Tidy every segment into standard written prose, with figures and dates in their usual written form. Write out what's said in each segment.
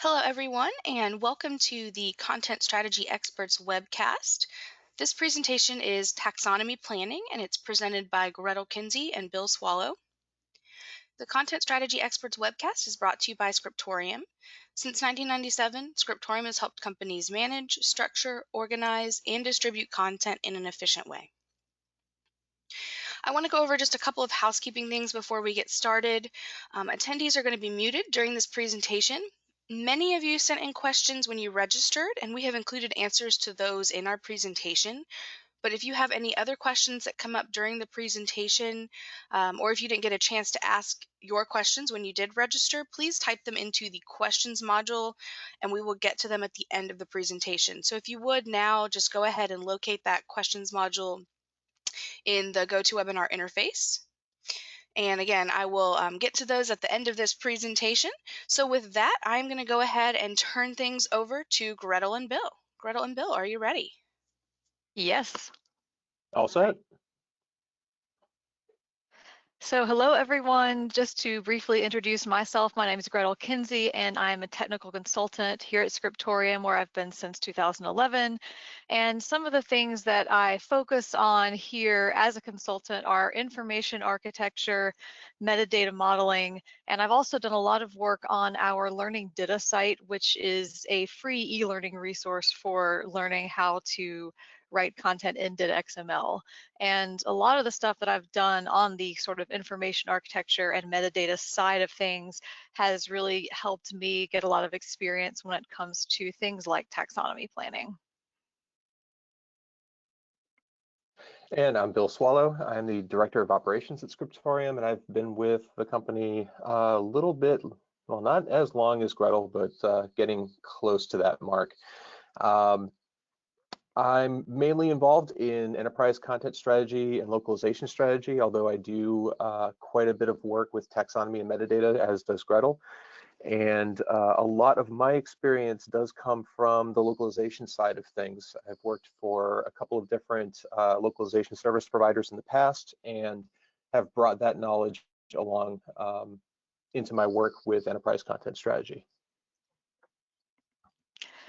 Hello, everyone, and welcome to the Content Strategy Experts webcast. This presentation is Taxonomy Planning, and it's presented by Gretyl Kinsey and Bill Swallow. The Content Strategy Experts webcast is brought to you by Scriptorium. Since 1997, Scriptorium has helped companies manage, structure, organize, and distribute content in an efficient way. I want to go over just a couple of housekeeping things before we get started. Attendees are going to be muted during this presentation. Many of you sent in questions when you registered, and we have included answers to those in our presentation. But if you have any other questions that come up during the presentation, or if you didn't get a chance to ask your questions when you did register, please type them into the questions module, and we will get to them at the end of the presentation. So if you would now, just go ahead and locate that questions module in the GoToWebinar interface. And again, I will get to those at the end of this presentation. So with that, I'm going to go ahead and turn things over to Gretyl and Bill. Gretyl and Bill, are you ready? Yes. All set. So hello, everyone. Just to briefly introduce myself, my name is Gretyl Kinsey, and I'm a technical consultant here at Scriptorium, where I've been since 2011. And some of the things that I focus on here as a consultant are information architecture, metadata modeling, and I've also done a lot of work on our Learning Data site, which is a free e-learning resource for learning how to write content in DIT-XML. And a lot of the stuff that I've done on the sort of information architecture and metadata side of things has really helped me get a lot of experience when it comes to things like taxonomy planning. And I'm Bill Swallow. I'm the Director of Operations at Scriptorium, and I've been with the company a little bit, well, not as long as Gretyl, but getting close to that mark. I'm mainly involved in enterprise content strategy and localization strategy, although I do quite a bit of work with taxonomy and metadata, as does Gretyl. And a lot of my experience does come from the localization side of things. I've worked for a couple of different localization service providers in the past and have brought that knowledge along into my work with enterprise content strategy.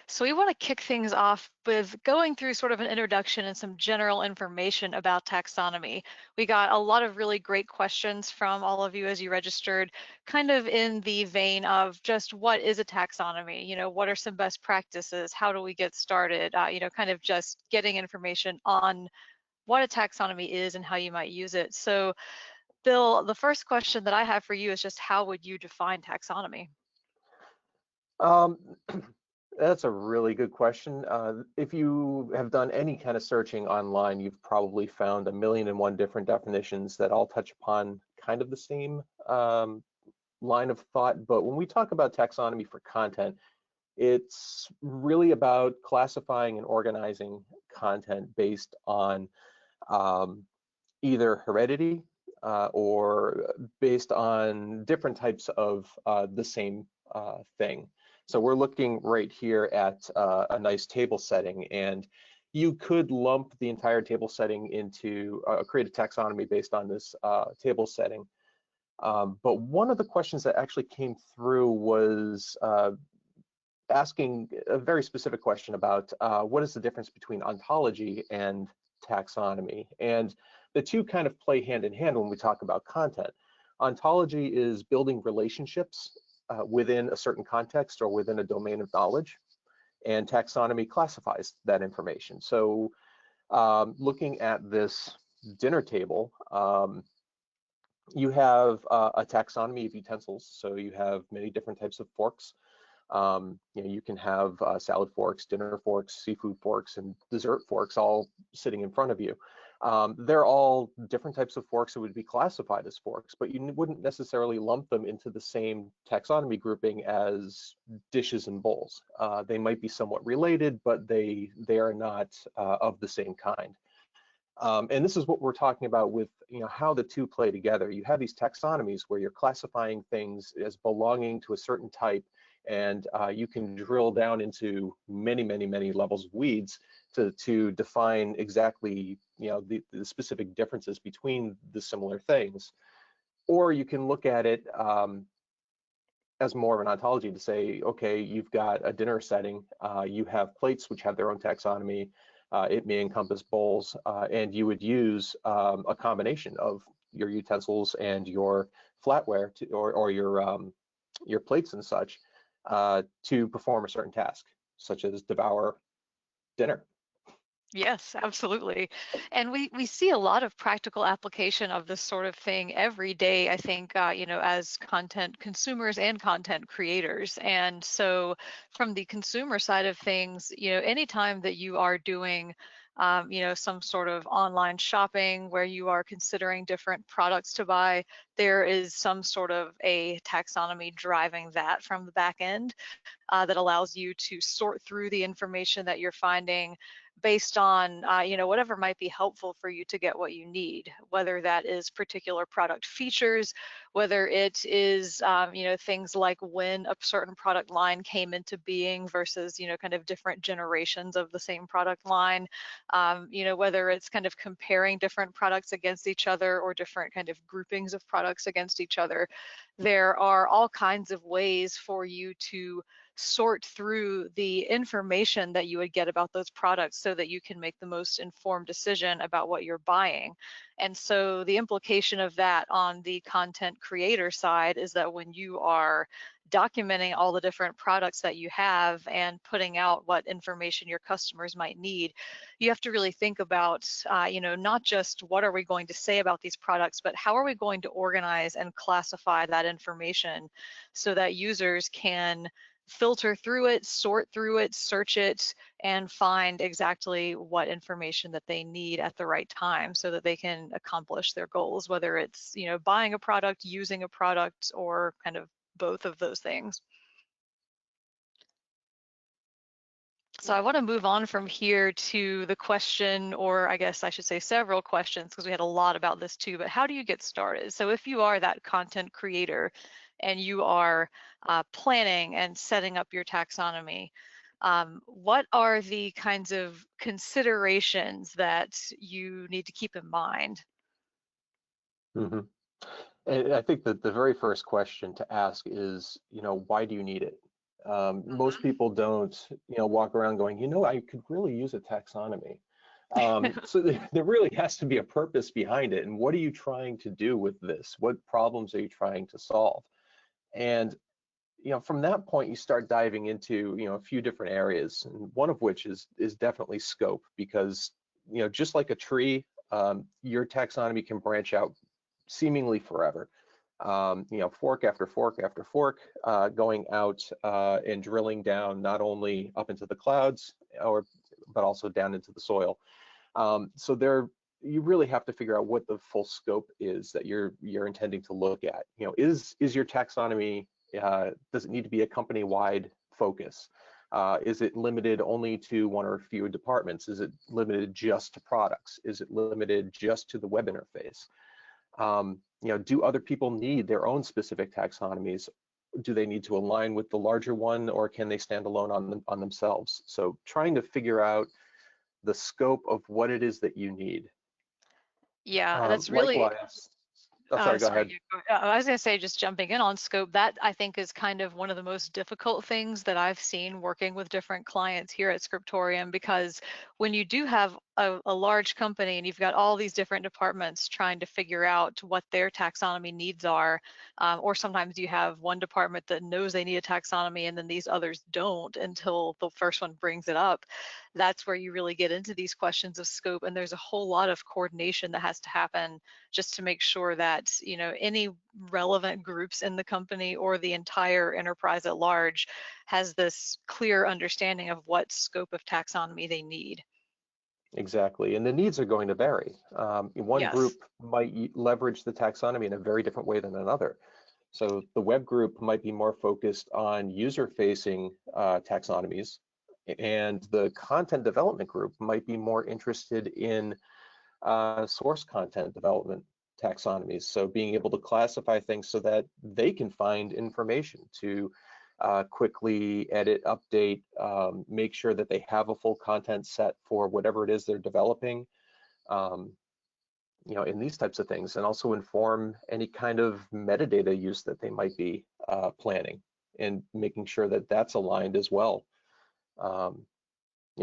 So we want to kick things off with going through sort of an introduction and some general information about taxonomy. We got a lot of really great questions from all of you as you registered, kind of in the vein of just what is a taxonomy? You know, what are some best practices? How do we get started? You know, kind of just getting information on what a taxonomy is and how you might use it. So Bill, the first question that I have for you is just how would you define taxonomy? That's a really good question. If you have done any kind of searching online, you've probably found 1,000,001 different definitions that all touch upon kind of the same line of thought. But when we talk about taxonomy for content, it's really about classifying and organizing content based on either heredity or based on different types of the same thing. So we're looking right here at a nice table setting, and you could lump the entire table setting into create a taxonomy based on this table setting. But one of the questions that actually came through was asking a very specific question about what is the difference between ontology and taxonomy. And the two kind of play hand in hand when we talk about content. Ontology is building relationships within a certain context or within a domain of knowledge, and taxonomy classifies that information. So looking at this dinner table, you have a taxonomy of utensils. So you have many different types of forks. You know, you can have salad forks, dinner forks, seafood forks, and dessert forks all sitting in front of you. They're all different types of forks that would be classified as forks, but you wouldn't necessarily lump them into the same taxonomy grouping as dishes and bowls. They might be somewhat related, but they are not of the same kind. And this is what we're talking about with, you know, how the two play together. You have these taxonomies where you're classifying things as belonging to a certain type, and you can drill down into many, many, many levels of weeds to define exactly, you know, the specific differences between the similar things. Or you can look at it as more of an ontology to say, okay, you've got a dinner setting, you have plates which have their own taxonomy, it may encompass bowls, and you would use a combination of your utensils and your flatware or your plates and such to perform a certain task, such as devour dinner. Yes, absolutely. And we see a lot of practical application of this sort of thing every day, I think, as content consumers and content creators. And so from the consumer side of things, anytime that you are doing some sort of online shopping where you are considering different products to buy, there is some sort of a taxonomy driving that from the back end that allows you to sort through the information that you're finding based on whatever might be helpful for you to get what you need, whether that is particular product features, whether it is things like when a certain product line came into being versus kind of different generations of the same product line, whether it's kind of comparing different products against each other or different kind of groupings of products against each other. There are all kinds of ways for you to sort through the information that you would get about those products so that you can make the most informed decision about what you're buying. And so the implication of that on the content creator side is that when you are documenting all the different products that you have and putting out what information your customers might need, you have to really think about, not just what are we going to say about these products, but how are we going to organize and classify that information so that users can filter through it, sort through it, search it, and find exactly what information that they need at the right time so that they can accomplish their goals, whether it's, buying a product, using a product, or kind of both of those things. So I want to move on from here to the question, or I guess I should say several questions, because we had a lot about this too, but how do you get started? So if you are that content creator and you are planning and setting up your taxonomy, what are the kinds of considerations that you need to keep in mind? Mm-hmm. And I think that the very first question to ask is, why do you need it? Most people don't, walk around going, I could really use a taxonomy. So there really has to be a purpose behind it. And what are you trying to do with this? What problems are you trying to solve? And, from that point, you start diving into, a few different areas, and one of which is definitely scope, because, just like a tree, your taxonomy can branch out seemingly forever. Fork after fork after fork, going out and drilling down not only up into the clouds, but also down into the soil. So you really have to figure out what the full scope is that you're intending to look at. Is your taxonomy, does it need to be a company-wide focus? Is it limited only to one or few departments? Is it limited just to products? Is it limited just to the web interface? Do other people need their own specific taxonomies? Do they need to align with the larger one, or can they stand alone on themselves? So trying to figure out the scope of what it is that you need. Yeah, that's really Likewise, oh, sorry, go ahead. sorry, I was going to say, just jumping in on scope, that I think is kind of one of the most difficult things that I've seen working with different clients here at Scriptorium, because when you do have a large company and you've got all these different departments trying to figure out what their taxonomy needs are, or sometimes you have one department that knows they need a taxonomy and then these others don't until the first one brings it up, that's where you really get into these questions of scope. And there's a whole lot of coordination that has to happen just to make sure that any relevant groups in the company or the entire enterprise at large has this clear understanding of what scope of taxonomy they need. Exactly, and the needs are going to vary. One Yes. group might leverage the taxonomy in a very different way than another. So the web group might be more focused on user-facing taxonomies, and the content development group might be more interested in source content development taxonomies. So being able to classify things so that they can find information to quickly edit, update, make sure that they have a full content set for whatever it is they're developing, in these types of things, and also inform any kind of metadata use that they might be planning. and making sure that that's aligned as well.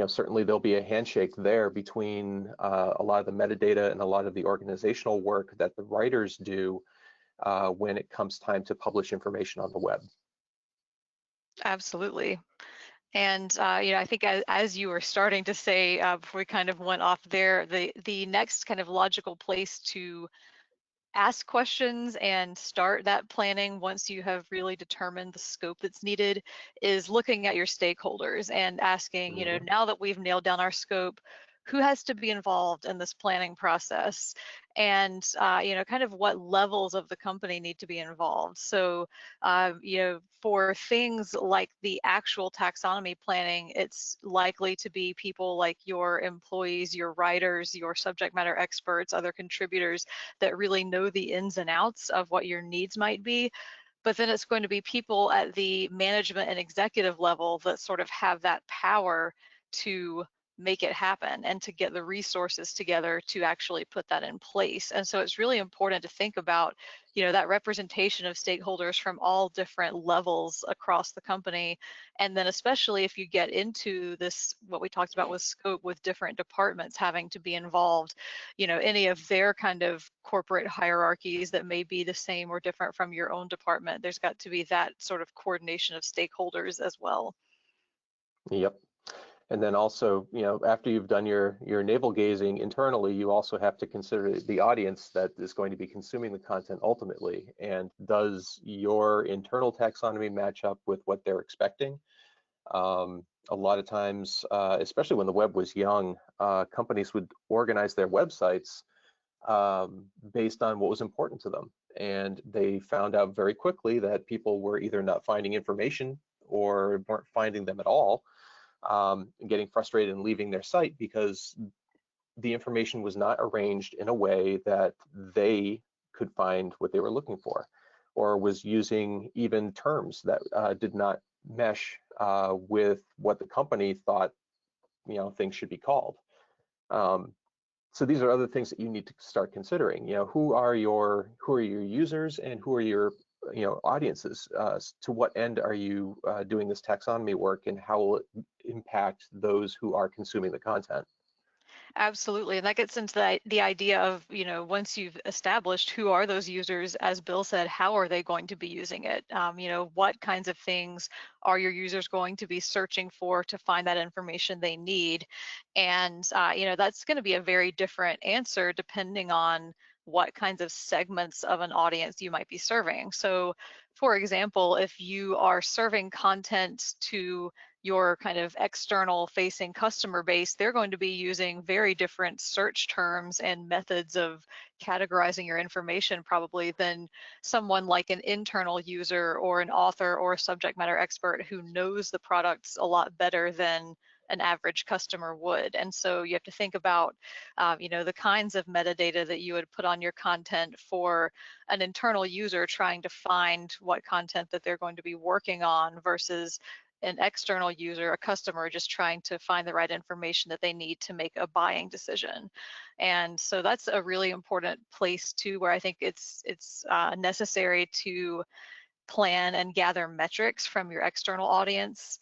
Certainly there'll be a handshake there between a lot of the metadata and a lot of the organizational work that the writers do when it comes time to publish information on the web. Absolutely. And I think as you were starting to say before we kind of went off there, the next kind of logical place to ask questions and start that planning once you have really determined the scope that's needed is looking at your stakeholders and asking, Mm-hmm. now that we've nailed down our scope, who has to be involved in this planning process, and kind of what levels of the company need to be involved. So for things like the actual taxonomy planning, it's likely to be people like your employees, your writers, your subject matter experts, other contributors that really know the ins and outs of what your needs might be. But then it's going to be people at the management and executive level that sort of have that power to make it happen and to get the resources together to actually put that in place. And so it's really important to think about, that representation of stakeholders from all different levels across the company. And then especially if you get into this, what we talked about with scope, with different departments having to be involved, any of their kind of corporate hierarchies that may be the same or different from your own department, there's got to be that sort of coordination of stakeholders as well. Yep. And then also, after you've done your navel gazing internally, you also have to consider the audience that is going to be consuming the content ultimately. And does your internal taxonomy match up with what they're expecting? A lot of times, especially when the web was young, companies would organize their websites based on what was important to them. And they found out very quickly that people were either not finding information or weren't finding them at all. Getting frustrated and leaving their site because the information was not arranged in a way that they could find what they were looking for, or was using even terms that did not mesh with what the company thought things should be called. So these are other things that you need to start considering. Who are your users and who are your audiences? To what end are you doing this taxonomy work, and how will it impact those who are consuming the content? Absolutely. And that gets into the idea of, once you've established who are those users, as Bill said, how are they going to be using it? What kinds of things are your users going to be searching for to find that information they need? And, that's going to be a very different answer depending on what kinds of segments of an audience you might be serving. So, for example, if you are serving content to your kind of external facing customer base, they're going to be using very different search terms and methods of categorizing your information probably than someone like an internal user or an author or a subject matter expert who knows the products a lot better than an average customer would. And so you have to think about, the kinds of metadata that you would put on your content for an internal user trying to find what content that they're going to be working on versus an external user, a customer, just trying to find the right information that they need to make a buying decision. And so that's a really important place too, where I think it's necessary to plan and gather metrics from your external audience.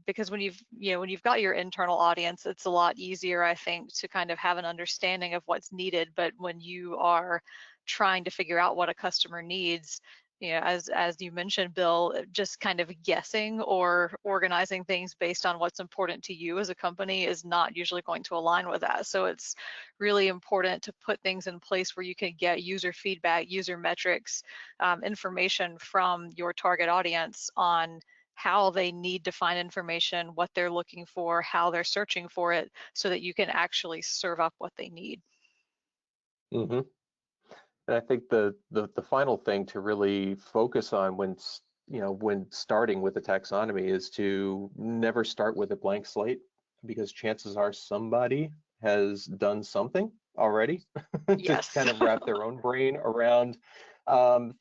Because when you've got your internal audience, it's a lot easier, I think, to kind of have an understanding of what's needed. But when you are trying to figure out what a customer needs, as you mentioned, Bill, just kind of guessing or organizing things based on what's important to you as a company is not usually going to align with that. So it's really important to put things in place where you can get user feedback, user metrics, information from your target audience on how they need to find information, what they're looking for, how they're searching for it, so that you can actually serve up what they need. Mm-hmm. And I think the final thing to really focus on when starting with the taxonomy is to never start with a blank slate, because chances are somebody has done something already to Yes. kind of wrap their own brain around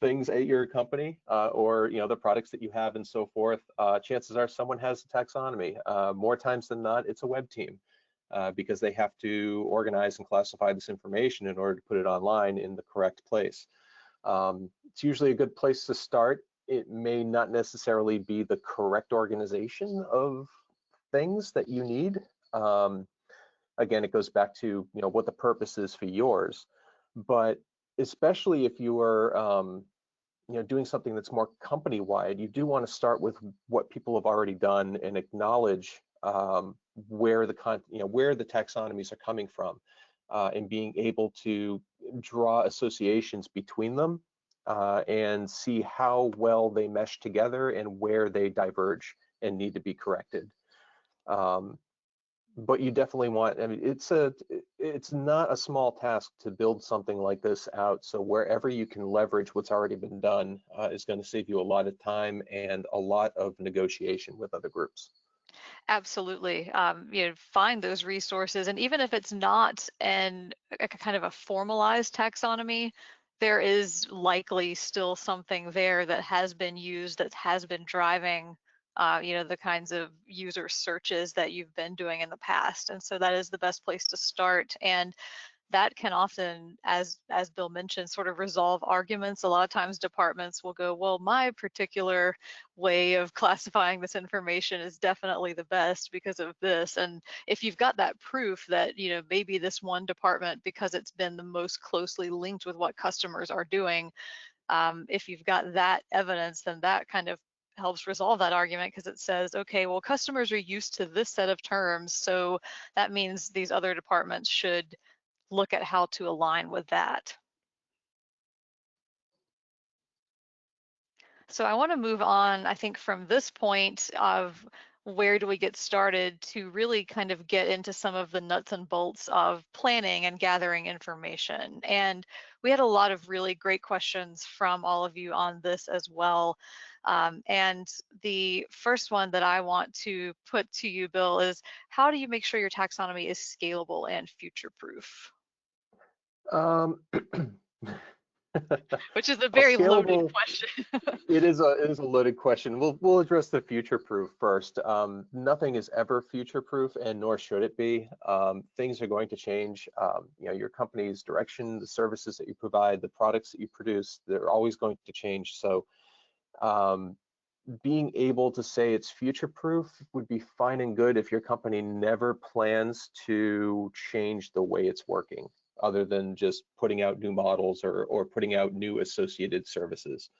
things at your company or the products that you have and so forth. Chances are someone has a taxonomy. More times than not, it's a web team. Because they have to organize and classify this information in order to put it online in the correct place. It's usually a good place to start. it may not necessarily be the correct organization of things that you need. Again, it goes back to what the purpose is for yours, but especially if you are doing something that's more company-wide, you do want to start with what people have already done and acknowledge where the taxonomies are coming from, and being able to draw associations between them, and see how well they mesh together and where they diverge and need to be corrected. But you definitely want, I mean, it's not a small task to build something like this out. So wherever you can leverage what's already been done is going to save you a lot of time and a lot of negotiation with other groups. Absolutely. Find those resources, and even if it's not a kind of a formalized taxonomy, there is likely still something there that has been used, that has been driving, the kinds of user searches that you've been doing in the past. And so that is the best place to start. And that can often, as Bill mentioned, sort of resolve arguments. A lot of times departments will go, well, my particular way of classifying this information is definitely the best because of this. And if you've got that proof that, maybe this one department, because it's been the most closely linked with what customers are doing, if you've got that evidence, then that kind of helps resolve that argument, because it says, okay, well, customers are used to this set of terms, so that means these other departments should look at how to align with that. So I want to move on, I think, from this point of where do we get started to really kind of get into some of the nuts and bolts of planning and gathering information. And we had a lot of really great questions from all of you on this as well. And the first one that I want to put to you, Bill, is how do you make sure your taxonomy is scalable and future-proof? Um, Which is a well, very loaded scalable, question. it is a loaded question. We'll address the future proof first. Nothing is ever future proof, and nor should it be. Things are going to change. Your company's direction, the services that you provide, the products that you produce, they're always going to change. So being able to say it's future proof would be fine and good if your company never plans to change the way it's working, other than just putting out new models or putting out new associated services.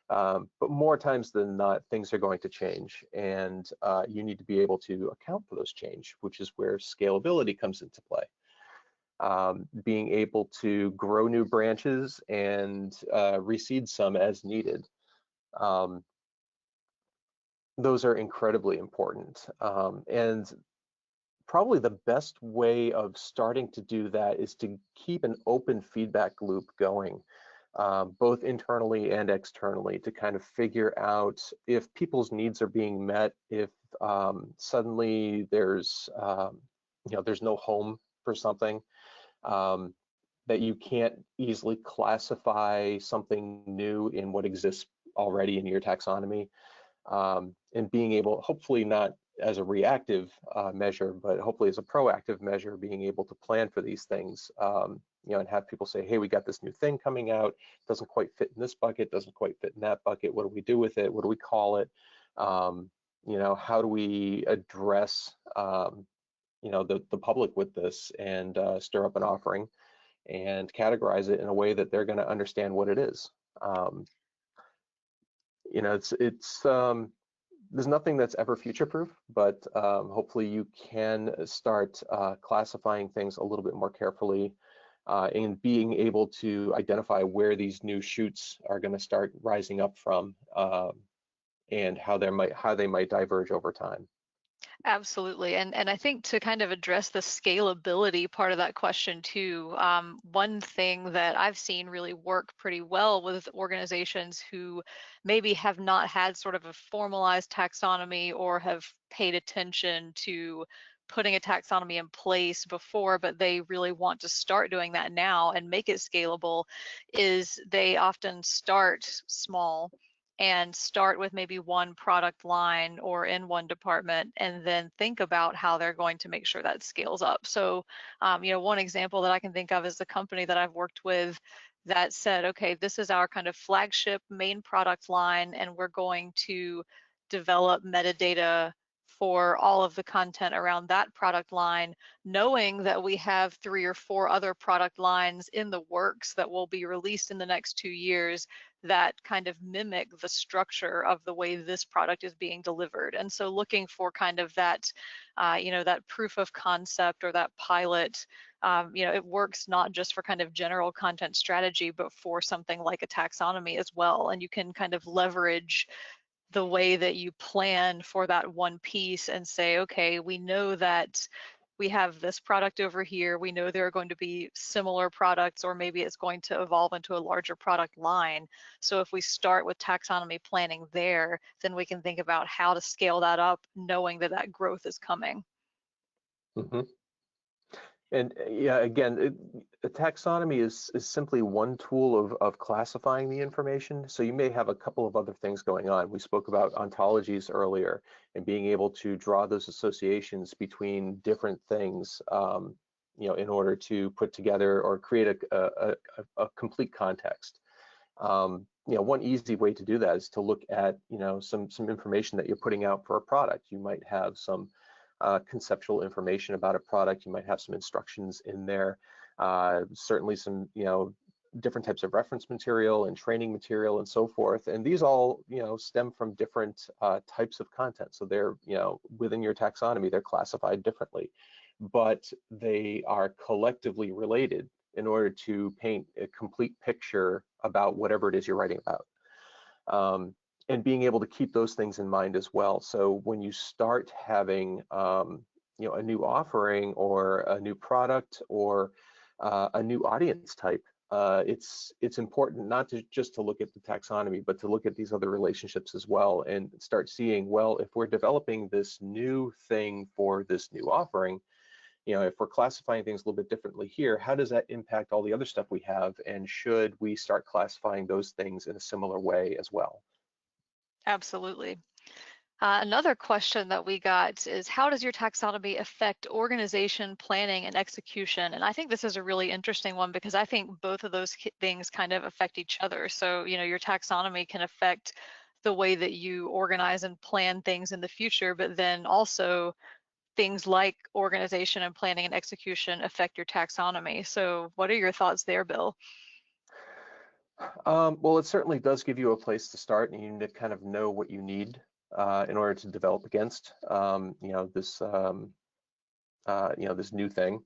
But more times than not, things are going to change, and you need to be able to account for those change, which is where scalability comes into play. Being able to grow new branches and reseed some as needed. Those are incredibly important. And probably the best way of starting to do that is to keep an open feedback loop going, both internally and externally, to kind of figure out if people's needs are being met, if suddenly there's no home for something, that you can't easily classify something new in what exists already in your taxonomy. And being able, hopefully not as a reactive measure, but hopefully as a proactive measure, being able to plan for these things, and have people say, hey, we got this new thing coming out, doesn't quite fit in this bucket, doesn't quite fit in that bucket, what do we do with it, what do we call it, how do we address the public with this, and stir up an offering and categorize it in a way that they're going to understand what it is. It's there's nothing that's ever future-proof, but hopefully you can start classifying things a little bit more carefully, and being able to identify where these new shoots are going to start rising up from, and how they might diverge over time. Absolutely. And I think to kind of address the scalability part of that question too, one thing that I've seen really work pretty well with organizations who maybe have not had sort of a formalized taxonomy or have paid attention to putting a taxonomy in place before, but they really want to start doing that now and make it scalable, is they often start small and start with maybe one product line or in one department, and then think about how they're going to make sure that scales up. So, one example that I can think of is the company that I've worked with. that said, okay, this is our kind of flagship main product line, and we're going to develop metadata for all of the content around that product line, knowing that we have 3 or 4 other product lines in the works that will be released in the next 2 years that kind of mimic the structure of the way this product is being delivered. And so looking for kind of that, that proof of concept or that pilot, it works not just for kind of general content strategy, but for something like a taxonomy as well. And you can kind of leverage the way that you plan for that one piece and say, okay, we know that we have this product over here. We know there are going to be similar products, or maybe it's going to evolve into a larger product line. So if we start with taxonomy planning there, then we can think about how to scale that up, knowing that that growth is coming. Mm-hmm. And yeah, again, a taxonomy is simply one tool of classifying the information. So you may have a couple of other things going on. We spoke about ontologies earlier and being able to draw those associations between different things, in order to put together or create a complete context. One easy way to do that is to look at, some information that you're putting out for a product. You might have some conceptual information about a product. You might have some instructions in there, certainly some, different types of reference material and training material and so forth. And these all, stem from different types of content. So they're, within your taxonomy, they're classified differently, but they are collectively related in order to paint a complete picture about whatever it is you're writing about. And being able to keep those things in mind as well. So when you start having, a new offering or a new product or a new audience type, it's important not to just to look at the taxonomy, but to look at these other relationships as well and start seeing, well, if we're developing this new thing for this new offering, if we're classifying things a little bit differently here, how does that impact all the other stuff we have? And should we start classifying those things in a similar way as well? Absolutely. Another question that we got is, how does your taxonomy affect organization, planning, and execution? And I think this is a really interesting one, because I think both of those things kind of affect each other. So, your taxonomy can affect the way that you organize and plan things in the future, but then also things like organization and planning and execution affect your taxonomy. So what are your thoughts there, Bill? Well, it certainly does give you a place to start, and you need to kind of know what you need in order to develop against, this new thing.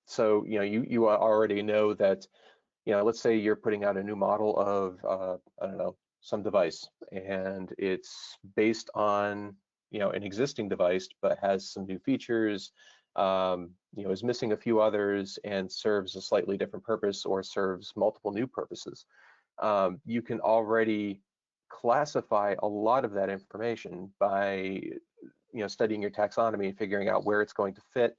So, you already know that, let's say you're putting out a new model of, I don't know, some device, and it's based on, an existing device, but has some new features, is missing a few others and serves a slightly different purpose or serves multiple new purposes. You can already classify a lot of that information by, studying your taxonomy and figuring out where it's going to fit.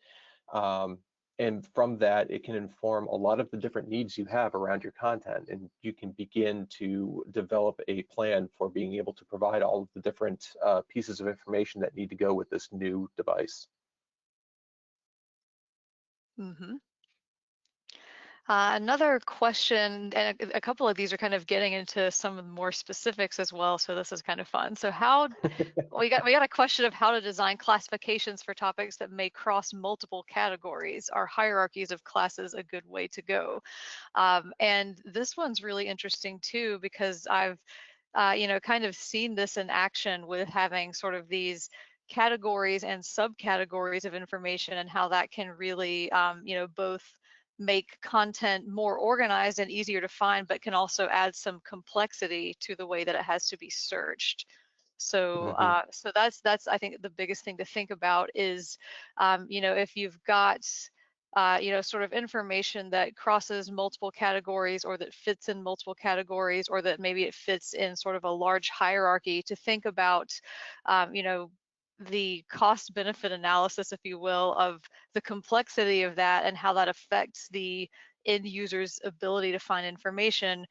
And from that, it can inform a lot of the different needs you have around your content, and you can begin to develop a plan for being able to provide all of the different pieces of information that need to go with this new device. Mm-hmm. Another question, and a couple of these are kind of getting into some more specifics as well, so this is kind of fun. So we got a question of how to design classifications for topics that may cross multiple categories. Are hierarchies of classes a good way to go? And this one's really interesting too, because I've kind of seen this in action with having sort of these categories and subcategories of information, and how that can really both make content more organized and easier to find, but can also add some complexity to the way that it has to be searched. So, Mm-hmm. so that's I think the biggest thing to think about is, if you've got, sort of information that crosses multiple categories, or that fits in multiple categories, or that maybe it fits in sort of a large hierarchy, to think about, the cost benefit analysis, if you will, of the complexity of that and how that affects the end user's ability to find information,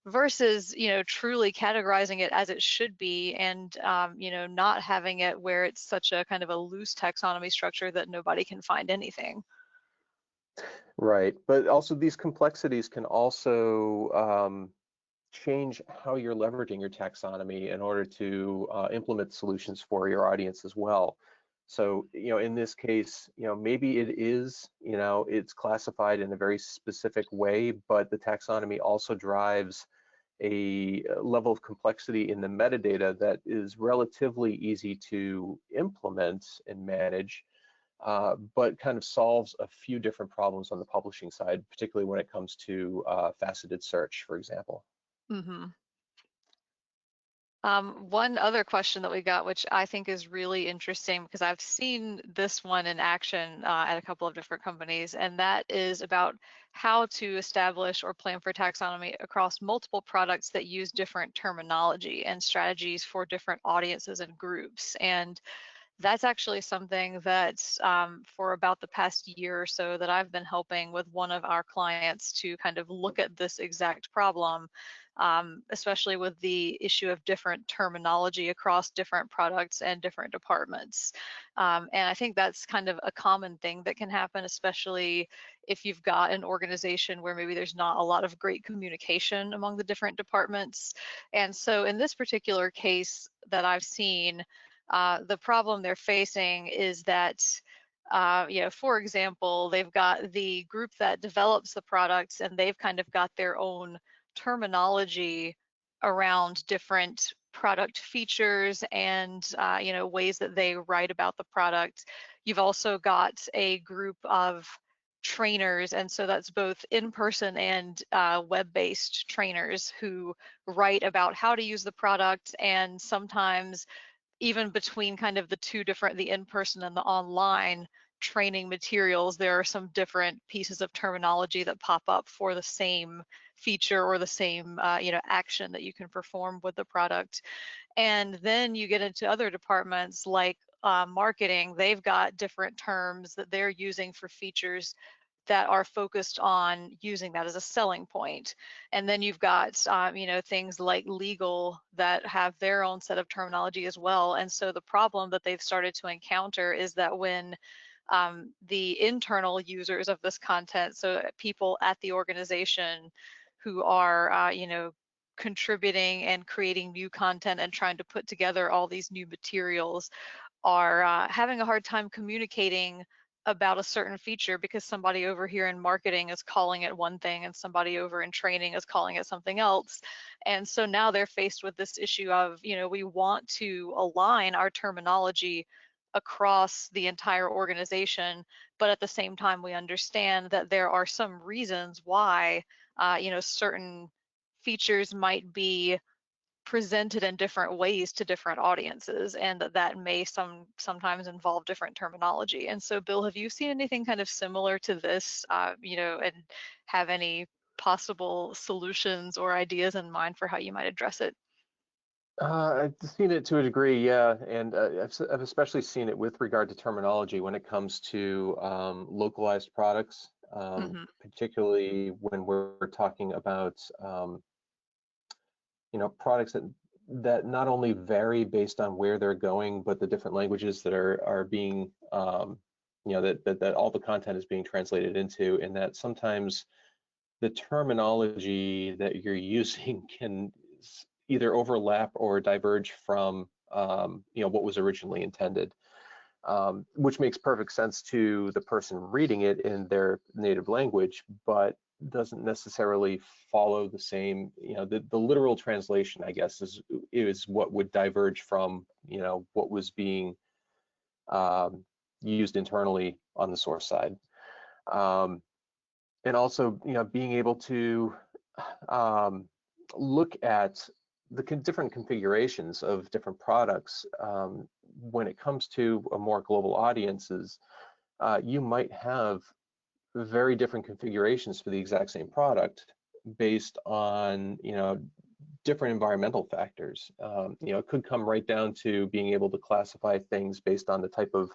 versus truly categorizing it as it should be, and not having it where it's such a kind of a loose taxonomy structure that nobody can find anything. Right, but also these complexities can also change how you're leveraging your taxonomy in order to implement solutions for your audience as well. So, in this case, maybe it is, it's classified in a very specific way, but the taxonomy also drives a level of complexity in the metadata that is relatively easy to implement and manage, but kind of solves a few different problems on the publishing side, particularly when it comes to faceted search, for example. Mm-hmm. One other question that we got, which I think is really interesting because I've seen this one in action at a couple of different companies, and that is about how to establish or plan for taxonomy across multiple products that use different terminology and strategies for different audiences and groups. And that's actually something that for about the past year or so that I've been helping with one of our clients to kind of look at this exact problem, especially with the issue of different terminology across different products and different departments. And I think that's kind of a common thing that can happen, especially if you've got an organization where maybe there's not a lot of great communication among the different departments. And so in this particular case that I've seen, the problem they're facing is that, for example, they've got the group that develops the products and they've kind of got their own terminology around different product features and, ways that they write about the product. You've also got a group of trainers, and so that's both in-person and web-based trainers who write about how to use the product, and sometimes even between kind of the two different, the in-person and the online training materials, there are some different pieces of terminology that pop up for the same feature or the same action that you can perform with the product. And then you get into other departments like marketing. They've got different terms that they're using for features that are focused on using that as a selling point. And then you've got, things like legal that have their own set of terminology as well. And so the problem that they've started to encounter is that when the internal users of this content, so people at the organization who are, contributing and creating new content and trying to put together all these new materials, are having a hard time communicating about a certain feature because somebody over here in marketing is calling it one thing and somebody over in training is calling it something else. And so now they're faced with this issue of, we want to align our terminology across the entire organization, but at the same time we understand that there are some reasons why certain features might be presented in different ways to different audiences, and that may sometimes involve different terminology. And so, Bill, have you seen anything kind of similar to this, and have any possible solutions or ideas in mind for how you might address it? I've seen it to a degree, yeah, and I've especially seen it with regard to terminology when it comes to localized products, Mm-hmm. particularly when we're talking about products that not only vary based on where they're going, but the different languages that are being that all the content is being translated into, and that sometimes the terminology that you're using can either overlap or diverge from what was originally intended, which makes perfect sense to the person reading it in their native language, but doesn't necessarily follow the same, the literal translation, I guess, is what would diverge from what was being used internally on the source side. And also, being able to look at the different configurations of different products when it comes to a more global audiences. You might have very different configurations for the exact same product based on different environmental factors. It could come right down to being able to classify things based on the type of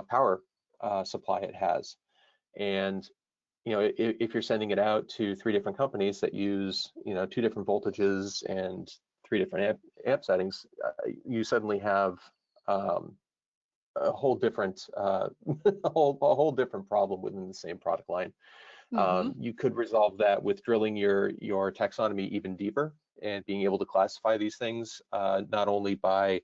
power supply it has. And if you're sending it out to 3 different companies that use 2 different voltages and 3 different amp settings, you suddenly have a whole different a whole different problem within the same product line. Mm-hmm. You could resolve that with drilling your taxonomy even deeper and being able to classify these things not only by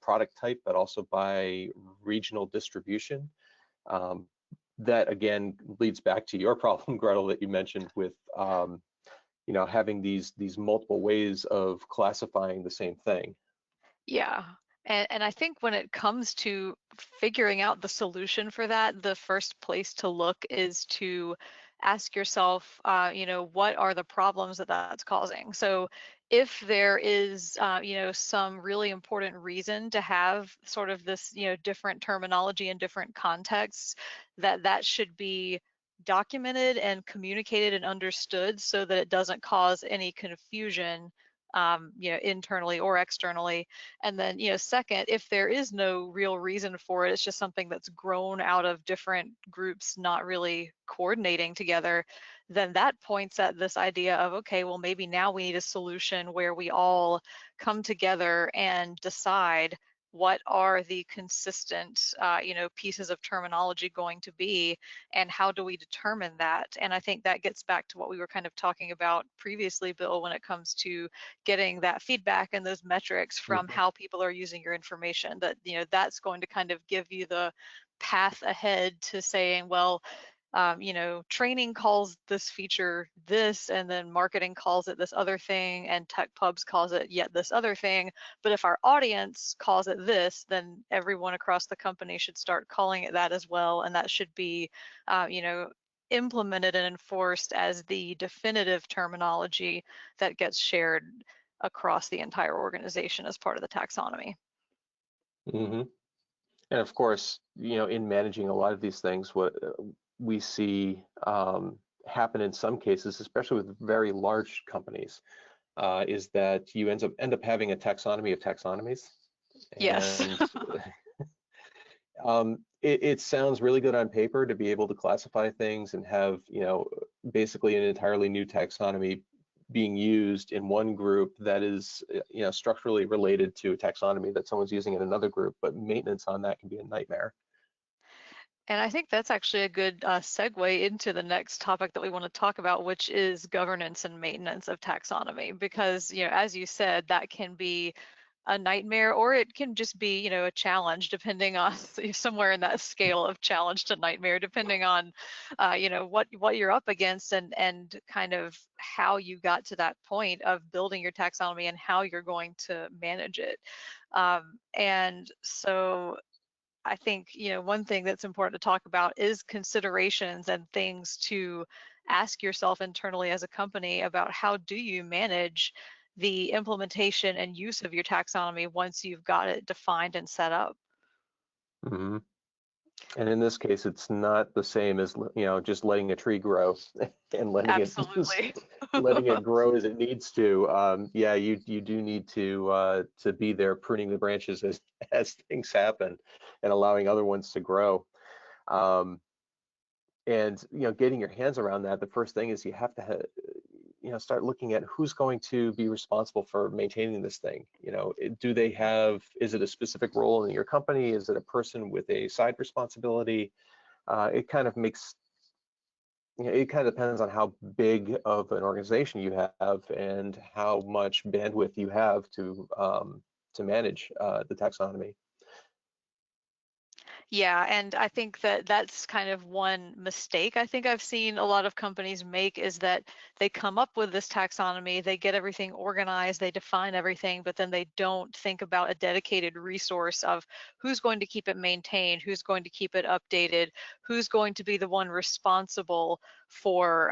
product type but also by regional distribution. That again leads back to your problem, Gretyl, that you mentioned with having these multiple ways of classifying the same thing. Yeah. And I think when it comes to figuring out the solution for that, the first place to look is to ask yourself, what are the problems that that's causing? So if there is, some really important reason to have sort of this, different terminology in different contexts, that should be documented and communicated and understood so that it doesn't cause any confusion, internally or externally. And then, second, if there is no real reason for it, it's just something that's grown out of different groups not really coordinating together, then that points at this idea of, okay, well, maybe now we need a solution where we all come together and decide what are the consistent, pieces of terminology going to be, and how do we determine that? And I think that gets back to what we were kind of talking about previously, Bill, when it comes to getting that feedback and those metrics from Mhm. how people are using your information, that that's going to kind of give you the path ahead to saying, well, training calls this feature this, and then marketing calls it this other thing, and tech pubs calls it yet this other thing. But if our audience calls it this, then everyone across the company should start calling it that as well, and that should be, implemented and enforced as the definitive terminology that gets shared across the entire organization as part of the taxonomy. Mhm. And of course, in managing a lot of these things, what we see happen in some cases, especially with very large companies, is that you end up having a taxonomy of taxonomies. Yes. And it sounds really good on paper to be able to classify things and have, basically an entirely new taxonomy being used in one group that is, structurally related to a taxonomy that someone's using in another group, but maintenance on that can be a nightmare. And I think that's actually a good segue into the next topic that we want to talk about, which is governance and maintenance of taxonomy. Because, as you said, that can be a nightmare, or it can just be, a challenge, depending on somewhere in that scale of challenge to nightmare, depending on, what you're up against, and kind of how you got to that point of building your taxonomy and how you're going to manage it. And so I think, one thing that's important to talk about is considerations and things to ask yourself internally as a company about how do you manage the implementation and use of your taxonomy once you've got it defined and set up. Mhm. And in this case, it's not the same as, just letting a tree grow and letting it Absolutely. letting it grow as it needs to. Yeah, you do need to be there pruning the branches as as things happen and allowing other ones to grow. Um, and getting your hands around that, the first thing is you have to start looking at who's going to be responsible for maintaining this thing. Do they have, is it a specific role in your company? Is it a person with a side responsibility? It kind of makes, it kind of depends on how big of an organization you have and how much bandwidth you have to manage the taxonomy. Yeah, and I think that that's kind of one mistake I think I've seen a lot of companies make, is that they come up with this taxonomy, they get everything organized, they define everything, but then they don't think about a dedicated resource of who's going to keep it maintained, who's going to keep it updated, who's going to be the one responsible for,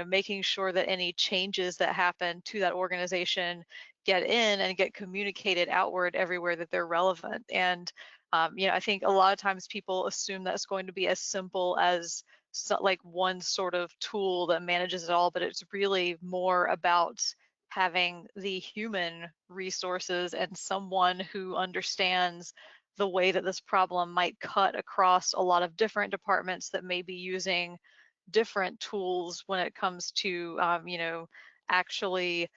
making sure that any changes that happen to that organization get in and get communicated outward everywhere that they're relevant. And I think a lot of times people assume that's going to be as simple as like one sort of tool that manages it all, but it's really more about having the human resources and someone who understands the way that this problem might cut across a lot of different departments that may be using different tools when it comes to, actually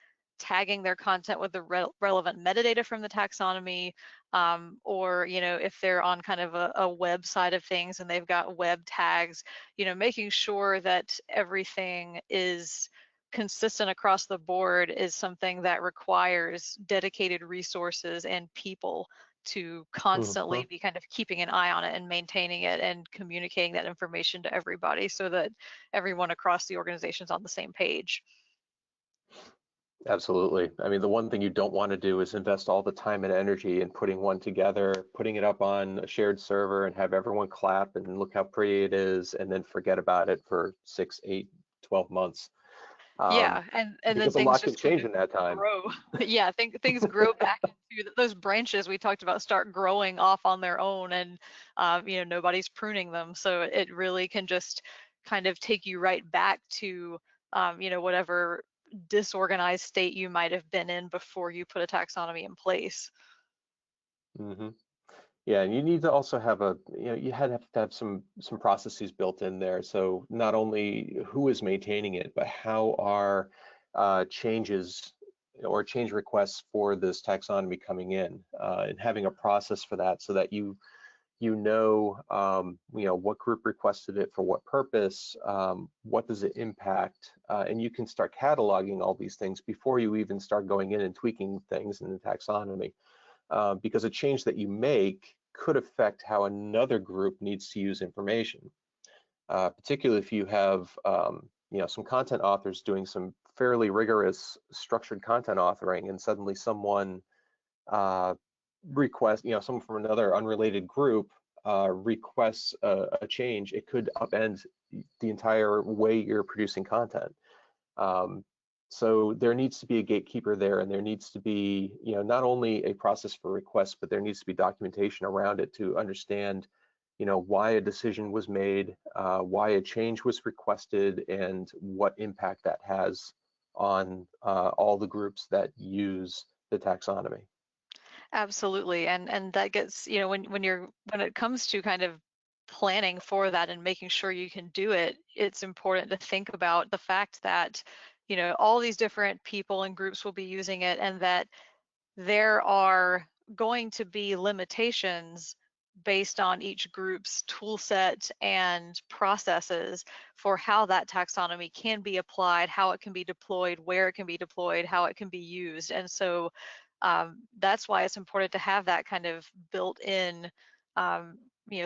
tagging their content with the relevant metadata from the taxonomy, or, if they're on kind of a web side of things and they've got web tags, making sure that everything is consistent across the board is something that requires dedicated resources and people to constantly Mhm. be kind of keeping an eye on it and maintaining it and communicating that information to everybody so that everyone across the organization is on the same page. Absolutely. I mean, the one thing you don't want to do is invest all the time and energy in putting one together, putting it up on a shared server and have everyone clap and look how pretty it is, and then forget about it for 6, 8, 12 months. Yeah, and then Because a things lot can just kind change of in that time. grow. Yeah, things grow back into those branches we talked about start growing off on their own, and nobody's pruning them. So it really can just kind of take you right back to whatever disorganized state you might have been in before you put a taxonomy in place. Hmm. Yeah, and you need to also have you have to have some processes built in there. So not only who is maintaining it, but how are changes or change requests for this taxonomy coming in, and having a process for that so that what group requested it for what purpose, what does it impact, and you can start cataloging all these things before you even start going in and tweaking things in the taxonomy. Because a change that you make could affect how another group needs to use information. Particularly if you have some content authors doing some fairly rigorous structured content authoring, and suddenly someone someone from another unrelated group requests a change, it could upend the entire way you're producing content. So there needs to be a gatekeeper there, and there needs to be, not only a process for requests, but there needs to be documentation around it to understand, why a decision was made, why a change was requested, and what impact that has on all the groups that use the taxonomy. Absolutely. And that gets, when it comes to kind of planning for that and making sure you can do it, it's important to think about the fact that, all these different people and groups will be using it, and that there are going to be limitations based on each group's tool set and processes for how that taxonomy can be applied, how it can be deployed, where it can be deployed, how it can be used. And so that's why it's important to have that kind of built-in,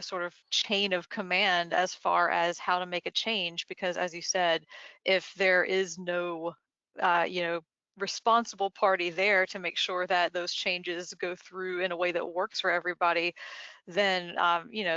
sort of chain of command as far as how to make a change. Because as you said, if there is no, responsible party there to make sure that those changes go through in a way that works for everybody, then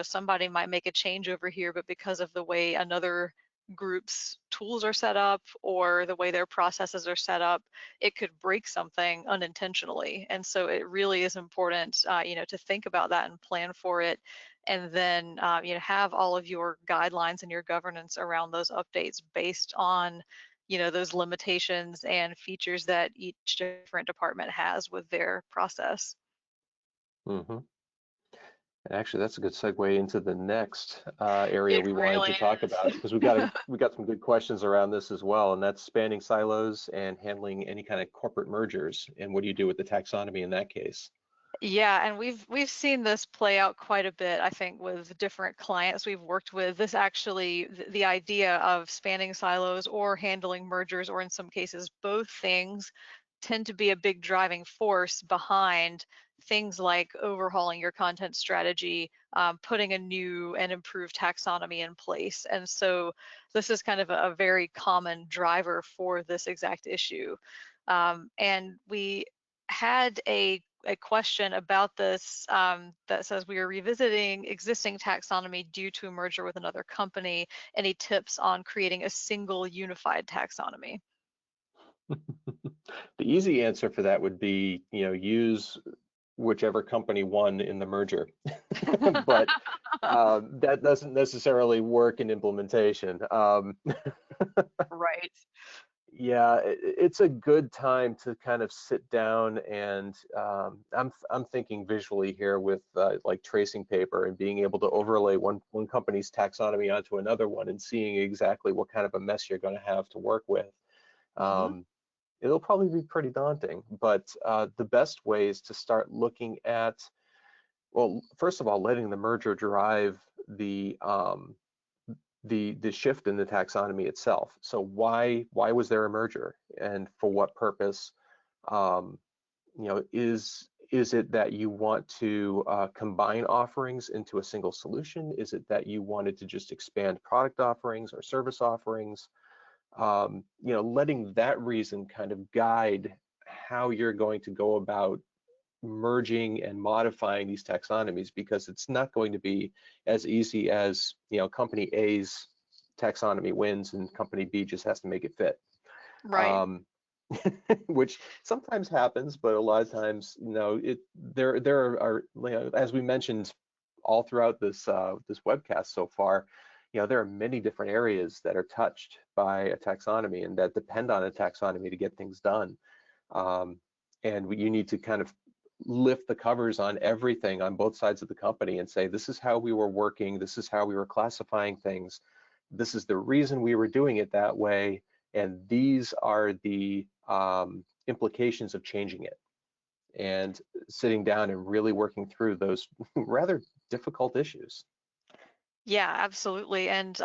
somebody might make a change over here, but because of the way another group's tools are set up or the way their processes are set up, it could break something unintentionally. And so it really is important, to think about that and plan for it, and then have all of your guidelines and your governance around those updates based on those limitations and features that each different department has with their process. Hmm. And actually, that's a good segue into the next area It we wanted really to talk is. about, because we got some good questions around this as well, and that's spanning silos and handling any kind of corporate mergers. And what do you do with the taxonomy in that case? Yeah, and we've seen this play out quite a bit, I think, with different clients we've worked with. This actually, the idea of spanning silos or handling mergers, or in some cases both things, tend to be a big driving force behind things like overhauling your content strategy, putting a new and improved taxonomy in place. And so this is kind of a very common driver for this exact issue. And we had a question about this, that says, we are revisiting existing taxonomy due to a merger with another company. Any tips on creating a single unified taxonomy? The easy answer for that would be, use whichever company won in the merger. But that doesn't necessarily work in implementation. Right. Yeah, it's a good time to kind of sit down and I'm thinking visually here with like tracing paper and being able to overlay one company's taxonomy onto another one and seeing exactly what kind of a mess you're going to have to work with. Hmm. Um, it'll probably be pretty daunting. But the best way is to start looking at, well, first of all, letting the merger drive the the shift in the taxonomy itself. So why was there a merger, and for what purpose? You know, is it that you want to combine offerings into a single solution? Is it that you wanted to just expand product offerings or service offerings? You know, letting that reason kind of guide how you're going to go about merging and modifying these taxonomies, because it's not going to be as easy as, you know, company A's taxonomy wins and company B just has to make it fit. Right. Which sometimes happens, but a lot of times, you know, there are, you know, as we mentioned all throughout this this webcast so far, you know, there are many different areas that are touched by a taxonomy and that depend on a taxonomy to get things done. And you need to kind of lift the covers on everything on both sides of the company and say, this is how we were working, this is how we were classifying things, this is the reason we were doing it that way, and these are the implications of changing it. And sitting down and really working through those rather difficult issues. Yeah, absolutely. And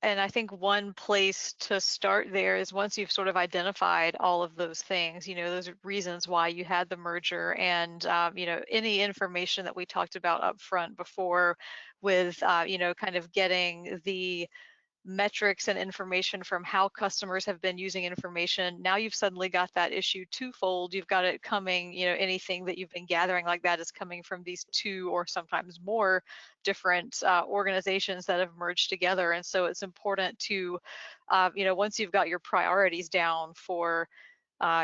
I think one place to start there is once you've sort of identified all of those things, you know, those reasons why you had the merger, and you know, any information that we talked about up front before with you know, kind of getting the metrics and information from how customers have been using information. Now you've suddenly got that issue twofold. You've got it coming, you know, anything that you've been gathering like that is coming from these two or sometimes more different organizations that have merged together. And so it's important to, you know, once you've got your priorities down for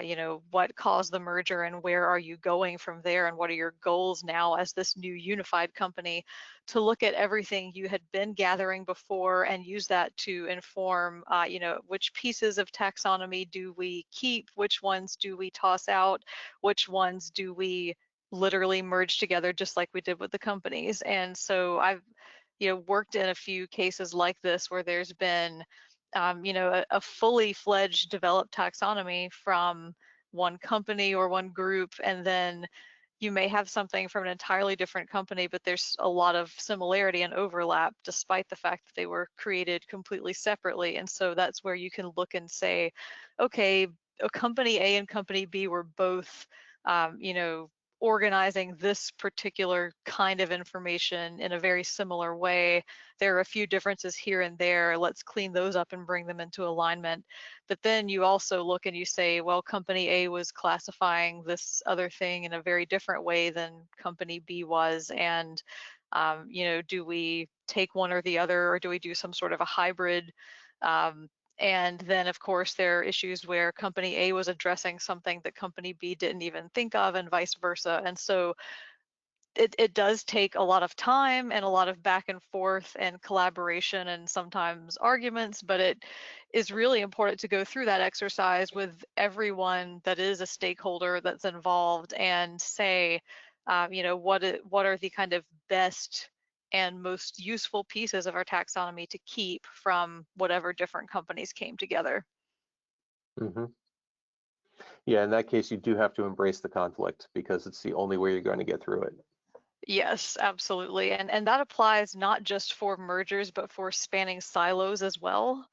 you know, what caused the merger and where are you going from there, and what are your goals now as this new unified company, to look at everything you had been gathering before and use that to inform, you know, which pieces of taxonomy do we keep, which ones do we toss out, which ones do we literally merge together just like we did with the companies. And so I've, you know, worked in a few cases like this where there's been you know, a fully fledged developed taxonomy from one company or one group, and then you may have something from an entirely different company, but there's a lot of similarity and overlap despite the fact that they were created completely separately. And so that's where you can look and say, okay, a company A and company B were both, you know, organizing this particular kind of information in a very similar way. There are a few differences here and there. Let's clean those up and bring them into alignment. But then you also look and you say, well, company A was classifying this other thing in a very different way than company B was. And, you know, do we take one or the other, or do we do some sort of a hybrid? And then, of course, there are issues where company A was addressing something that company B didn't even think of, and vice versa. And so it does take a lot of time and a lot of back and forth and collaboration and sometimes arguments, but it is really important to go through that exercise with everyone that is a stakeholder that's involved and say, you know, what are the kind of best and most useful pieces of our taxonomy to keep from whatever different companies came together. Hmm. Yeah, in that case, you do have to embrace the conflict because it's the only way you're going to get through it. Yes, absolutely. And that applies not just for mergers, but for spanning silos as well.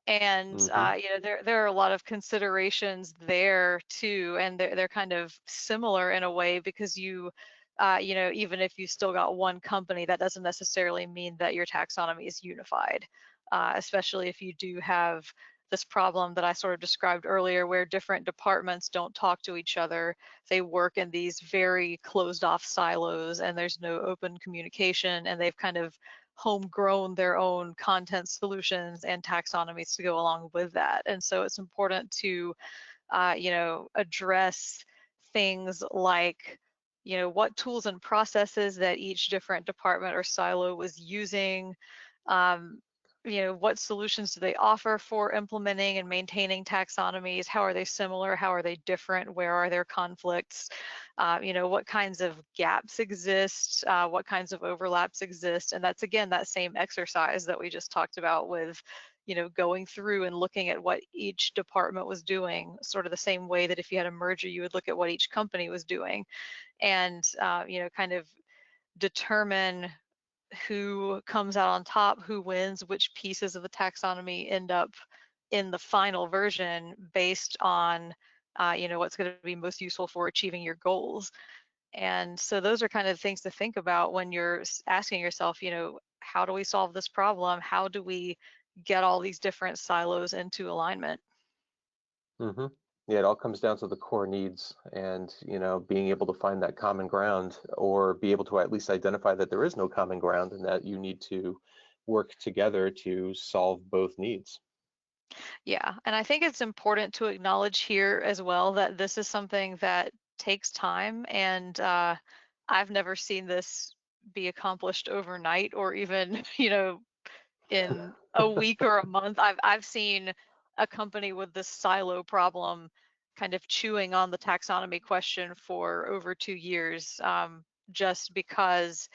And Hmm. you know, there are a lot of considerations there too, and they're kind of similar in a way, because you know, even if you still got one company, that doesn't necessarily mean that your taxonomy is unified, especially if you do have this problem that I sort of described earlier, where different departments don't talk to each other. They work in these very closed off silos, and there's no open communication, and they've kind of homegrown their own content solutions and taxonomies to go along with that. And so it's important to you know, address things like, you know, what tools and processes that each different department or silo was using. um, you know, what solutions do they offer for implementing and maintaining taxonomies? How are they similar? How are they different? Where are there conflicts? You know, what kinds of gaps exist? What kinds of overlaps exist? And that's, again, that same exercise that we just talked about with, going through and looking at what each department was doing, sort of the same way that if you had a merger, you would look at what each company was doing, and kind of determine who comes out on top, who wins, which pieces of the taxonomy end up in the final version based on what's going to be most useful for achieving your goals. And so those are kind of things to think about when you're asking yourself, how do we solve this problem? How do we get all these different silos into alignment? Hmm. Yeah, it all comes down to the core needs and, being able to find that common ground, or be able to at least identify that there is no common ground and that you need to work together to solve both needs. Yeah, and I think it's important to acknowledge here as well that this is something that takes time, and I've never seen this be accomplished overnight or even, in a week or a month. I've seen a company with this silo problem kind of chewing on the taxonomy question for over 2 years, just because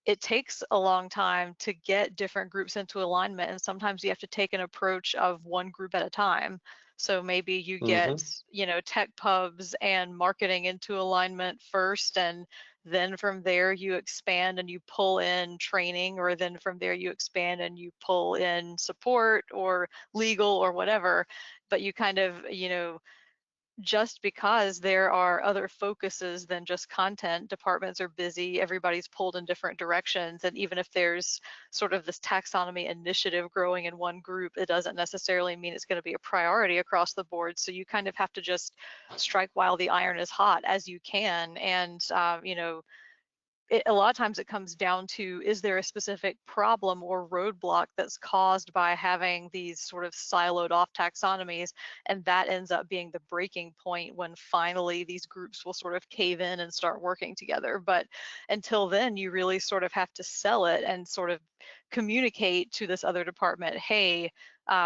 it takes a long time to get different groups into alignment, and sometimes you have to take an approach of one group at a time. So maybe you get, Hmm. tech pubs and marketing into alignment first, and then from there you expand and you pull in training, or then from there you expand and you pull in support or legal or whatever. But you kind of, just because there are other focuses than just content. Departments are busy, everybody's pulled in different directions, and even if there's sort of this taxonomy initiative growing in one group, it doesn't necessarily mean it's going to be a priority across the board. So you kind of have to just strike while the iron is hot as you can, and a lot of times it comes down to, is there a specific problem or roadblock that's caused by having these sort of siloed off taxonomies, and that ends up being the breaking point when finally these groups will sort of cave in and start working together. But until then, you really sort of have to sell it and sort of communicate to this other department, hey,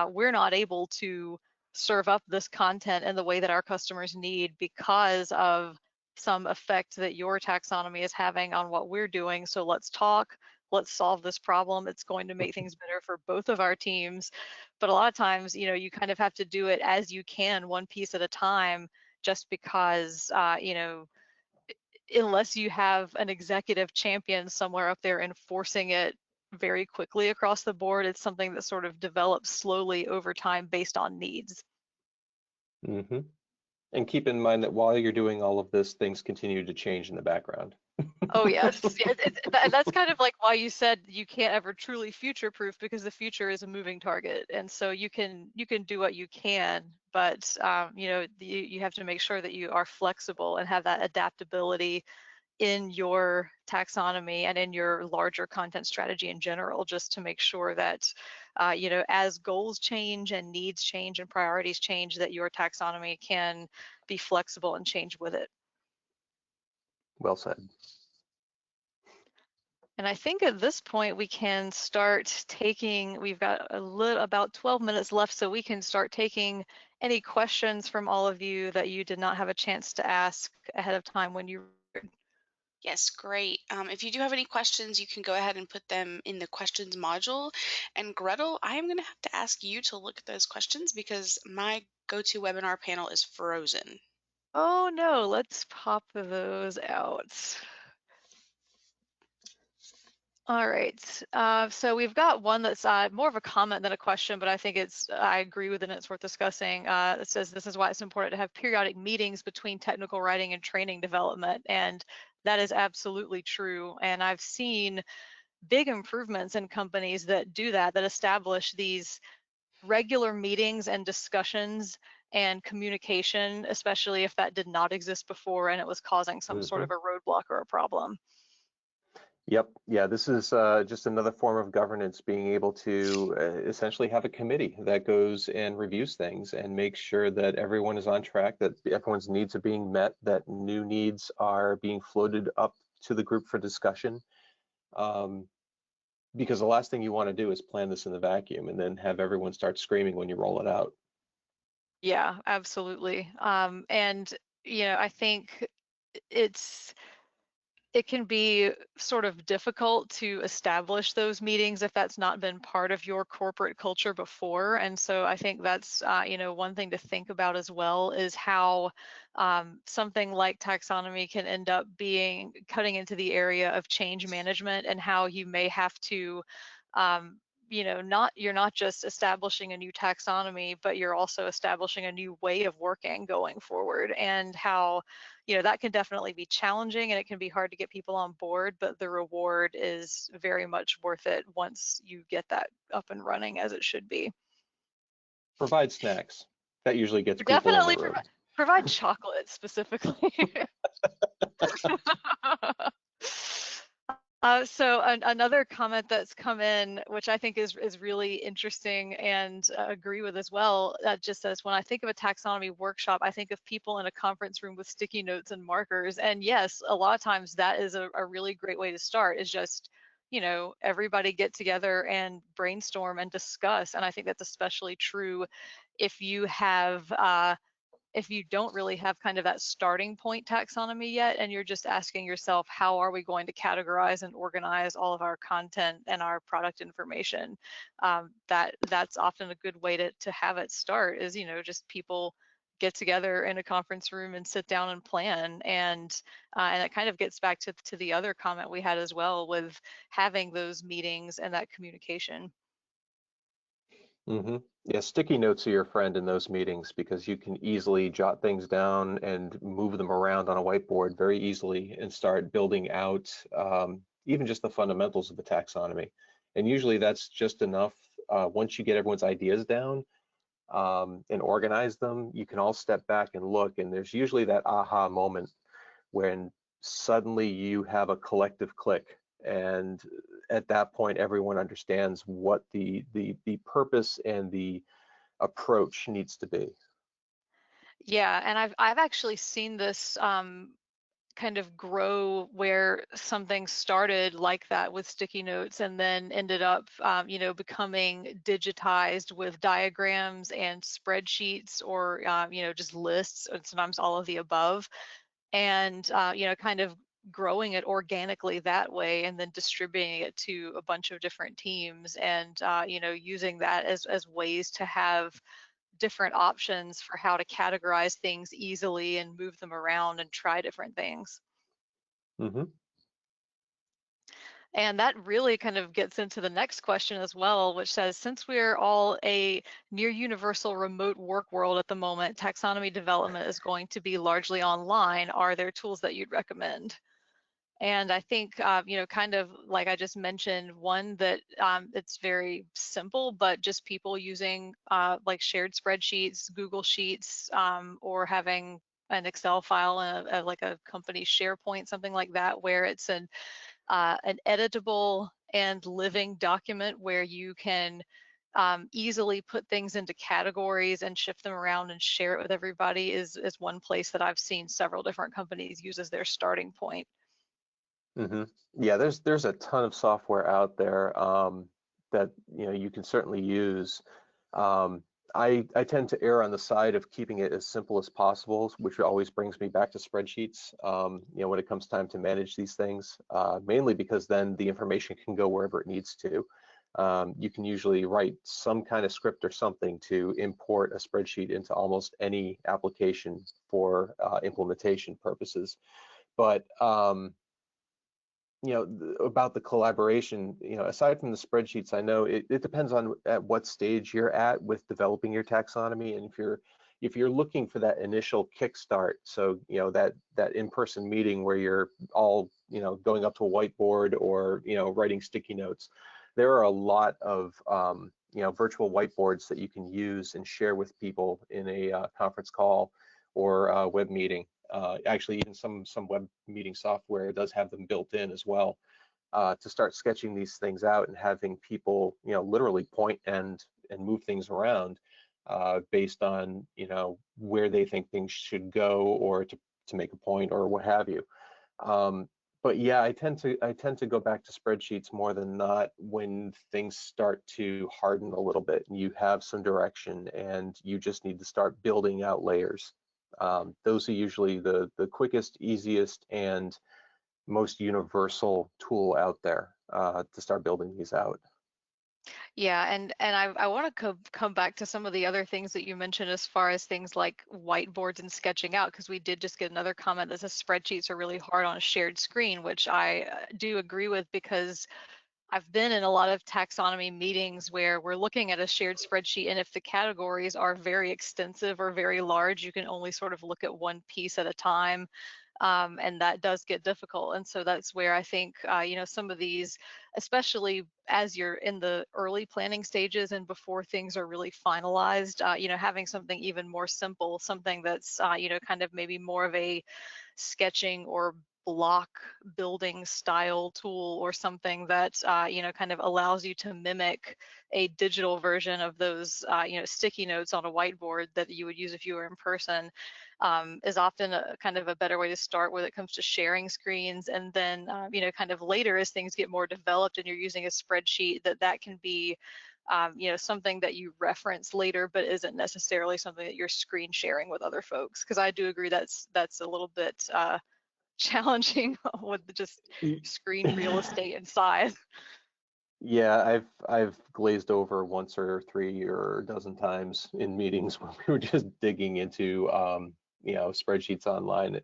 we're not able to serve up this content in the way that our customers need because of some effect that your taxonomy is having on what we're doing. So let's talk, let's solve this problem. It's going to make things better for both of our teams. But a lot of times, you kind of have to do it as you can, one piece at a time, just because, unless you have an executive champion somewhere up there enforcing it very quickly across the board, it's something that sort of develops slowly over time based on needs. Hmm. And keep in mind that while you're doing all of this, things continue to change in the background. Oh yes, yeah, and that's kind of like why you said you can't ever truly future-proof, because the future is a moving target, and so you can do what you can, but you have to make sure that you are flexible and have that adaptability in your taxonomy and in your larger content strategy in general, just to make sure that as goals change and needs change and priorities change, that your taxonomy can be flexible and change with it. Well said. And I think at this point we can start taking, we've got about 12 minutes left, so we can start taking any questions from all of you that you did not have a chance to ask ahead of time when you. Yes, great. If you do have any questions, you can go ahead and put them in the questions module. And Gretel, I am going to have to ask you to look at those questions because my GoToWebinar panel is frozen. Oh no, let's pop those out. All right, so we've got one that's more of a comment than a question, but I think I agree with it and it's worth discussing. It says, this is why it's important to have periodic meetings between technical writing and training development. And that is absolutely true. And I've seen big improvements in companies that do that, that establish these regular meetings and discussions and communication, especially if that did not exist before and it was causing some sort Hmm. of a roadblock or a problem. Yep. Yeah, this is just another form of governance, being able to essentially have a committee that goes and reviews things and makes sure that everyone is on track, that everyone's needs are being met, that new needs are being floated up to the group for discussion. Because the last thing you want to do is plan this in the vacuum and then have everyone start screaming when you roll it out. Yeah, absolutely. And I think it's it can be sort of difficult to establish those meetings if that's not been part of your corporate culture before. And so I think that's, one thing to think about as well is how something like taxonomy can end up being cutting into the area of change management, and how you may have to, you're not just establishing a new taxonomy, but you're also establishing a new way of working going forward, and how that can definitely be challenging, and it can be hard to get people on board, but the reward is very much worth it once you get that up and running as it should be. Provide snacks. That usually gets people in the Definitely room. provide chocolate specifically. So another comment that's come in, which I think is really interesting and agree with as well, just says, when I think of a taxonomy workshop, I think of people in a conference room with sticky notes and markers. And yes, a lot of times that is a really great way to start, is just, everybody get together and brainstorm and discuss. And I think that's especially true if you have if you don't really have kind of that starting point taxonomy yet, and you're just asking yourself, how are we going to categorize and organize all of our content and our product information? That's often a good way to have it start, is, just people get together in a conference room and sit down and plan. And it kind of gets back to the other comment we had as well, with having those meetings and that communication. Mm-hmm. Yeah, sticky notes are your friend in those meetings, because you can easily jot things down and move them around on a whiteboard very easily and start building out even just the fundamentals of the taxonomy. And usually that's just enough. Once you get everyone's ideas down and organize them, you can all step back and look, and there's usually that aha moment when suddenly you have a collective click, and at that point everyone understands what the purpose and the approach needs to be. Yeah, and I've actually seen this kind of grow, where something started like that with sticky notes and then ended up becoming digitized with diagrams and spreadsheets, or just lists, and sometimes all of the above, and kind of growing it organically that way, and then distributing it to a bunch of different teams, and using that as ways to have different options for how to categorize things easily and move them around and try different things. Mm-hmm. And that really kind of gets into the next question as well, which says, since we're all a near universal remote work world at the moment, taxonomy development is going to be largely online. Are there tools that you'd recommend? And I think, kind of like I just mentioned, one that it's very simple, but just people using like shared spreadsheets, Google Sheets, or having an Excel file, like a company SharePoint, something like that, where it's an editable and living document where you can easily put things into categories and shift them around and share it with everybody, is one place that I've seen several different companies use as their starting point. Mm-hmm. Yeah, there's a ton of software out there that you can certainly use. Um, I tend to err on the side of keeping it as simple as possible, which always brings me back to spreadsheets. When it comes time to manage these things, mainly because then the information can go wherever it needs to. You can usually write some kind of script or something to import a spreadsheet into almost any application for implementation purposes. But about the collaboration, aside from the spreadsheets, I know it depends on at what stage you're at with developing your taxonomy. And if you're looking for that initial kickstart, so that in-person meeting where you're all going up to a whiteboard or writing sticky notes, there are a lot of virtual whiteboards that you can use and share with people in a conference call or a web meeting. Actually, even some web meeting software does have them built in as well, to start sketching these things out and having people, literally point and move things around based on, where they think things should go, or to make a point or what have you. But yeah, I tend to go back to spreadsheets more than not when things start to harden a little bit and you have some direction and you just need to start building out layers. Those are usually the quickest, easiest, and most universal tool out there to start building these out. Yeah, and I want to come back to some of the other things that you mentioned as far as things like whiteboards and sketching out, because we did just get another comment that says spreadsheets are really hard on a shared screen, which I do agree with, because I've been in a lot of taxonomy meetings where we're looking at a shared spreadsheet, and if the categories are very extensive or very large, you can only sort of look at one piece at a time. And that does get difficult. And so that's where I think, some of these, especially as you're in the early planning stages and before things are really finalized, having something even more simple, something that's, kind of maybe more of a sketching or block building style tool, or something that kind of allows you to mimic a digital version of those sticky notes on a whiteboard that you would use if you were in person, is often a kind of a better way to start when it comes to sharing screens. And then kind of later, as things get more developed and you're using a spreadsheet, that can be something that you reference later, but isn't necessarily something that you're screen sharing with other folks. Because I do agree that's a little bit challenging with just screen real estate and size. Yeah, I've glazed over once or three or a dozen times in meetings when we were just digging into spreadsheets online.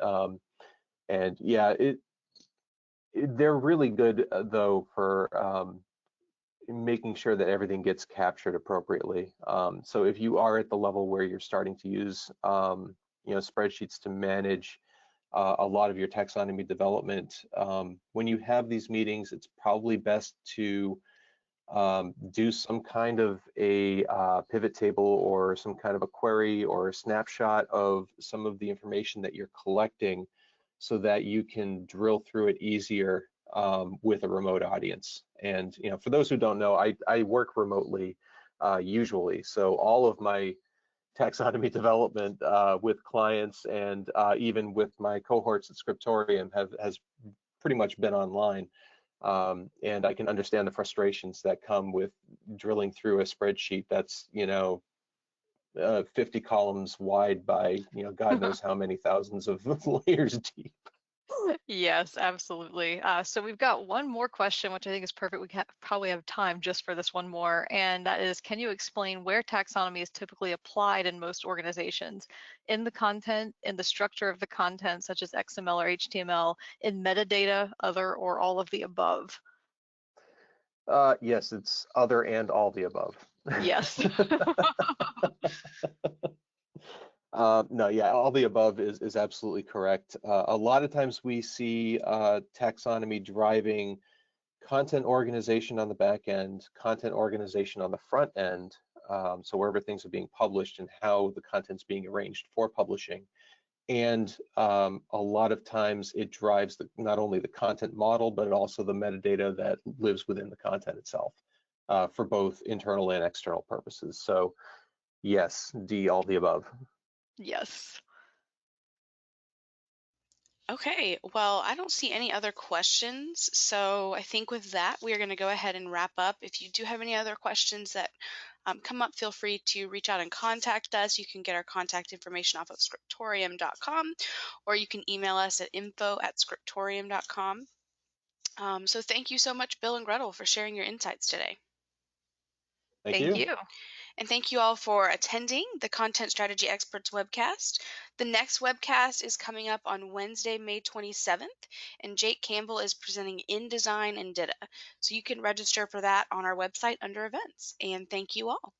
And yeah, they're really good though for making sure that everything gets captured appropriately. So if you are at the level where you're starting to use spreadsheets to manage a lot of your taxonomy development, when you have these meetings, it's probably best to do some kind of a pivot table or some kind of a query or a snapshot of some of the information that you're collecting, so that you can drill through it easier with a remote audience. And for those who don't know, I work remotely usually, so all of my taxonomy development with clients and even with my cohorts at Scriptorium has pretty much been online. And I can understand the frustrations that come with drilling through a spreadsheet that's 50 columns wide by God knows how many thousands of layers deep. Yes, absolutely. So we've got one more question, which I think is perfect. Probably have time just for this one more, and that is, can you explain where taxonomy is typically applied in most organizations? In the content, in the structure of the content, such as XML or HTML, in metadata, other, or all of the above? Yes, it's other and all the above. Yes. No, yeah, all the above is absolutely correct. A lot of times we see taxonomy driving content organization on the back end, content organization on the front end, so wherever things are being published and how the content's being arranged for publishing. And a lot of times it drives not only the content model, but also the metadata that lives within the content itself for both internal and external purposes. So yes, D, all the above. Yes. Okay, well, I don't see any other questions. So I think with that, we are going to go ahead and wrap up. If you do have any other questions that come up, feel free to reach out and contact us. You can get our contact information off of scriptorium.com, or you can email us at info@scriptorium.com. So thank you so much, Bill and Gretel, for sharing your insights today. Thank Thank you. you. And thank you all for attending the Content Strategy Experts webcast. The next webcast is coming up on Wednesday, May 27th, and Jake Campbell is presenting InDesign and Data. So you can register for that on our website under events. And thank you all.